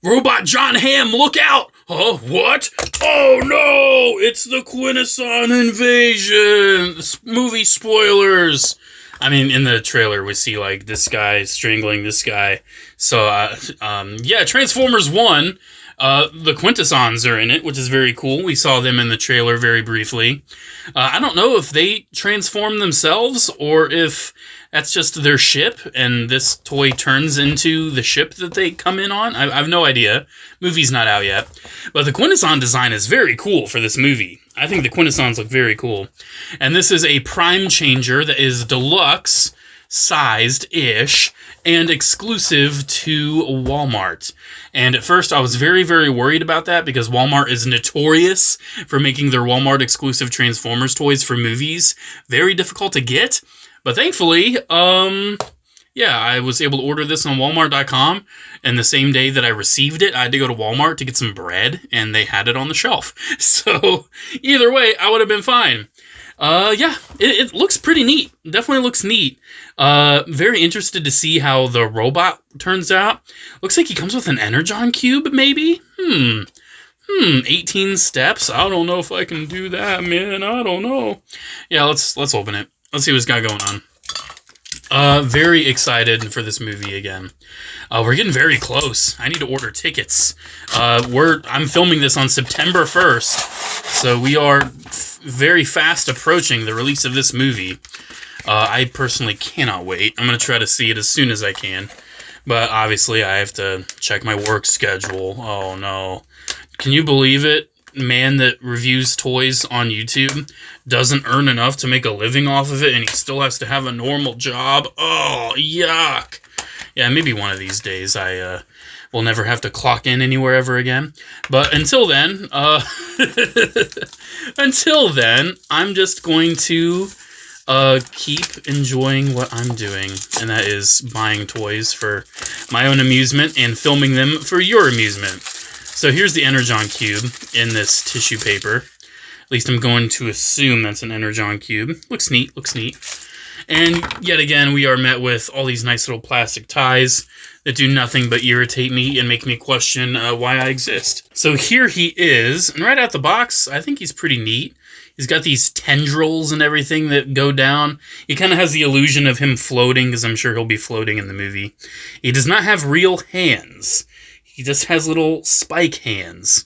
Robot John Hamm, look out! Huh? What? Oh no! It's the Quintesson invasion! Movie spoilers! I mean, in the trailer, we see, like, this guy strangling this guy. So, yeah, Transformers 1, the Quintessons are in it, which is very cool. We saw them in the trailer very briefly. I don't know if they transform themselves or if that's just their ship and this toy turns into the ship that they come in on. I have no idea. Movie's not out yet. But the Quintesson design is very cool for this movie. I think the Quintessons look very cool. And this is a prime changer that is deluxe sized-ish and exclusive to Walmart. And at first I was very, very worried about that because Walmart is notorious for making their Walmart exclusive Transformers toys for movies very difficult to get. But thankfully, yeah, I was able to order this on Walmart.com, and the same day that I received it, I had to go to Walmart to get some bread, and they had it on the shelf. So, either way, I would have been fine. Yeah, it looks pretty neat. Definitely looks neat. Very interested to see how the robot turns out. Looks like he comes with an Energon cube, maybe? 18 steps? I don't know if I can do that, man. I don't know. Yeah, let's open it. Let's see what's got going on. Very excited for this movie again. We're getting very close. I need to order tickets. I'm filming this on September 1st, so we are very fast approaching the release of this movie. I personally cannot wait. I'm going to try to see it as soon as I can, but obviously I have to check my work schedule. Oh no. Can you believe it? Man that reviews toys on YouTube doesn't earn enough to make a living off of it, and he still has to have a normal job. Oh, yuck. Yeah, maybe one of these days I will never have to clock in anywhere ever again. But until then, I'm just going to keep enjoying what I'm doing, and that is buying toys for my own amusement and filming them for your amusement. So here's the Energon cube in this tissue paper. At least I'm going to assume that's an Energon cube. Looks neat, looks neat. And yet again, we are met with all these nice little plastic ties that do nothing but irritate me and make me question why I exist. So here he is, and right out the box, I think he's pretty neat. He's got these tendrils and everything that go down. He kind of has the illusion of him floating, because I'm sure he'll be floating in the movie. He does not have real hands. He just has little spike hands.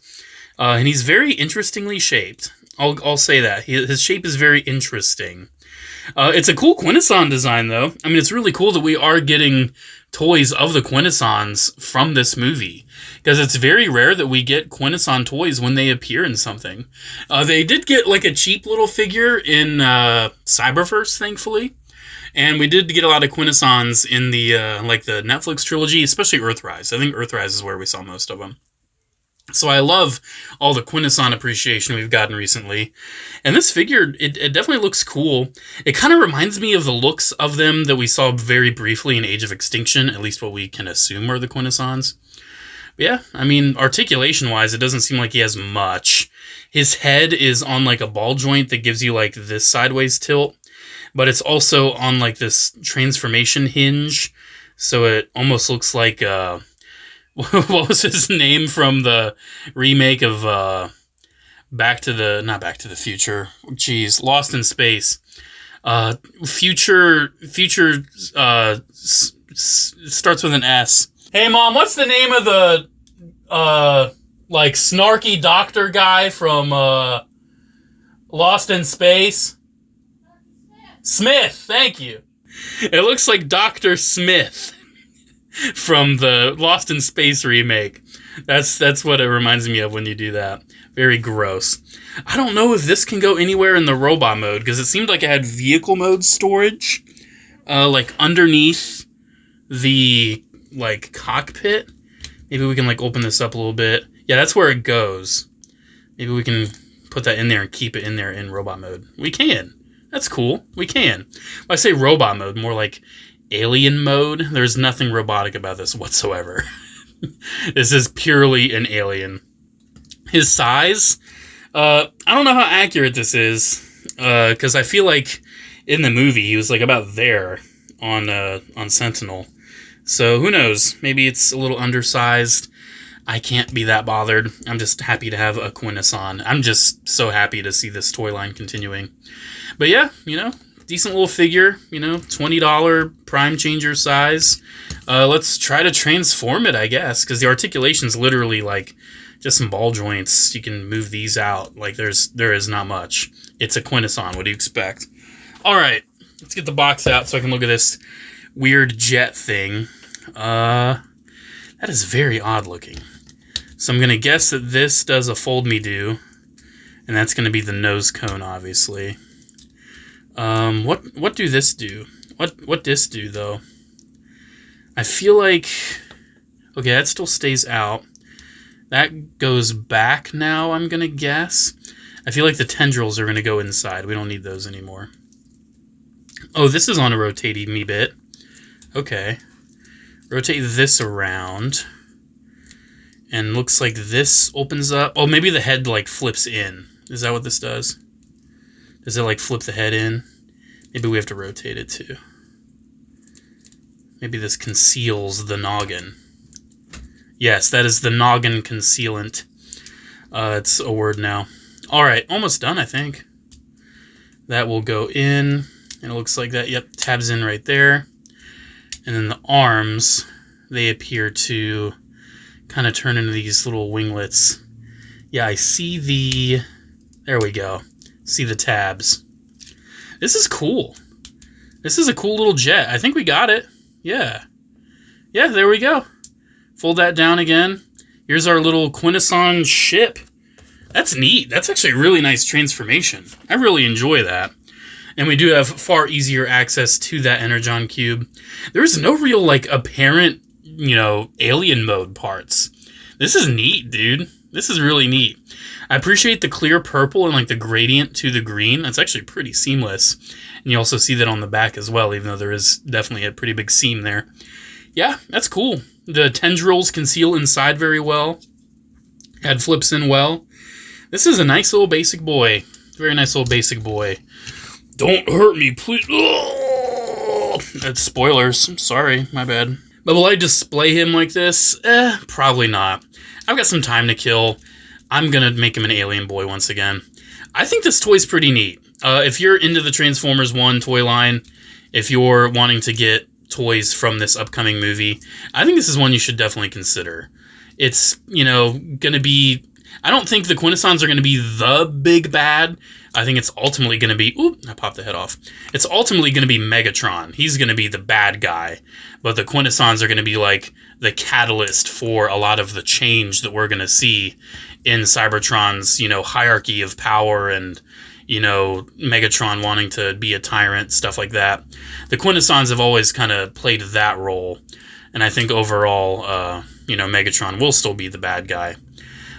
And he's very interestingly shaped. I'll say that. His shape is very interesting. It's a cool Quintesson design, though. I mean, it's really cool that we are getting toys of the Quintessons from this movie, because it's very rare that we get Quintesson toys when they appear in something. They did get, like, a cheap little figure in Cyberverse, thankfully. And we did get a lot of Quintessons in the, like, the Netflix trilogy, especially Earthrise. I think Earthrise is where we saw most of them. So I love all the Quintesson appreciation we've gotten recently. And this figure, it definitely looks cool. It kind of reminds me of the looks of them that we saw very briefly in Age of Extinction, at least what we can assume are the Quintessons. But yeah, I mean, articulation-wise, it doesn't seem like he has much. His head is on, like, a ball joint that gives you, like, this sideways tilt. But it's also on, like, this transformation hinge. So it almost looks like, what was his name from the remake of, not Back to the Future. Jeez, Lost in Space. Future, starts with an S. Hey, Mom, what's the name of the, like, snarky doctor guy from, Lost in Space? Smith, thank you. It looks like Dr. Smith from the Lost in Space remake. That's what it reminds me of when you do that. Very gross. I don't know if this can go anywhere in the robot mode, because it seemed like it had vehicle mode storage, like underneath the, like, cockpit. Maybe we can, like, open this up a little bit. Yeah, that's where it goes. Maybe we can put that in there and keep it in there in robot mode. We can. That's cool. We can. When I say robot mode, more like alien mode. There's nothing robotic about this whatsoever. This is purely an alien. His size, I don't know how accurate this is, because I feel like in the movie he was, like, about there on Sentinel. So who knows? Maybe it's a little undersized. I can't be that bothered. I'm just happy to have a Quintesson. I'm just so happy to see this toy line continuing. But yeah, you know, decent little figure, you know, $20 prime changer size. Let's try to transform it, I guess, because the articulation's literally like just some ball joints. You can move these out. Like there is not much. It's a Quintesson. What do you expect? All right, let's get the box out so I can look at this weird jet thing. That is very odd looking. So I'm gonna guess that this does a fold me do, and that's gonna be the nose cone, obviously. What do this do? What this do though? I feel like, okay, that still stays out. That goes back now, I'm gonna guess. I feel like the tendrils are gonna go inside. We don't need those anymore. Oh, this is on a rotatey me bit. Okay. Rotate this around. And looks like this opens up. Oh, maybe the head like flips in. Is that what this does? Does it like flip the head in? Maybe we have to rotate it too. Maybe this conceals the noggin. Yes, that is the noggin concealant. It's a word now. Alright, almost done, I think. That will go in. And it looks like that. Yep, tabs in right there. And then the arms, they appear to kind of turn into these little winglets. Yeah, I see the... There we go. See the tabs. This is cool. This is a cool little jet. I think we got it. Yeah. Yeah, there we go. Fold that down again. Here's our little Quintesson ship. That's neat. That's actually a really nice transformation. I really enjoy that. And we do have far easier access to that Energon cube. There's no real, like, apparent, you know, alien mode parts. This is neat, dude. This is really neat. I appreciate the clear purple and, like, the gradient to the green. That's actually pretty seamless. And you also see that on the back as well, even though there is definitely a pretty big seam there. Yeah, that's cool. The tendrils conceal inside very well. Head flips in well. This is a nice little basic boy. Very nice little basic boy. Don't hurt me, please. Oh, that's spoilers. I'm sorry. My bad. But will I display him like this? Probably not. I've got some time to kill. I'm going to make him an alien boy once again. I think this toy's pretty neat. If you're into the Transformers 1 toy line, if you're wanting to get toys from this upcoming movie, I think this is one you should definitely consider. It's, you know, going to be... I don't think the Quintessons are going to be the big bad. I think it's ultimately going to be... Oop, I popped the head off. It's ultimately going to be Megatron. He's going to be the bad guy. But the Quintessons are going to be like the catalyst for a lot of the change that we're going to see in Cybertron's, you know, hierarchy of power and, you know, Megatron wanting to be a tyrant, stuff like that. The Quintessons have always kind of played that role. And I think overall, you know, Megatron will still be the bad guy.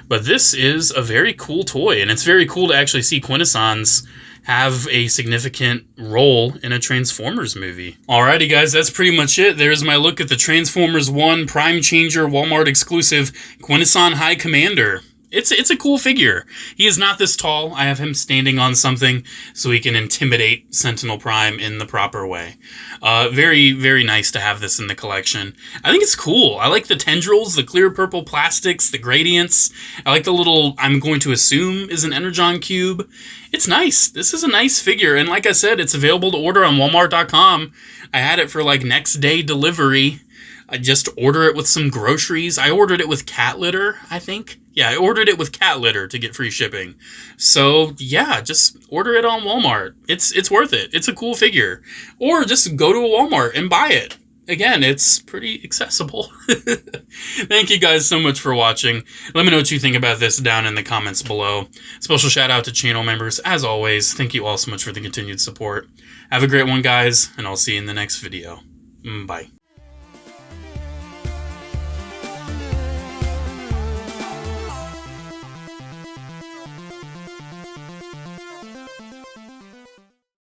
But this is a very cool toy, and it's very cool to actually see Quintessons have a significant role in a Transformers movie. Alrighty guys, that's pretty much it. There's my look at the Transformers 1 Prime Changer Walmart exclusive Quintesson High Commander. It's a cool figure. He is not this tall. I have him standing on something so he can intimidate Sentinel Prime in the proper way. Very, very nice to have this in the collection. I think it's cool. I like the tendrils, the clear purple plastics, the gradients. I like the little, I'm going to assume, is an Energon cube. It's nice. This is a nice figure. And like I said, it's available to order on Walmart.com. I had it for like next day delivery. I just order it with some groceries. I ordered it with cat litter, I think. Yeah, I ordered it with cat litter to get free shipping. So, yeah, just order it on Walmart. It's worth it. It's a cool figure. Or just go to a Walmart and buy it. Again, it's pretty accessible. Thank you guys so much for watching. Let me know what you think about this down in the comments below. Special shout out to channel members. As always, thank you all so much for the continued support. Have a great one, guys, and I'll see you in the next video. Bye.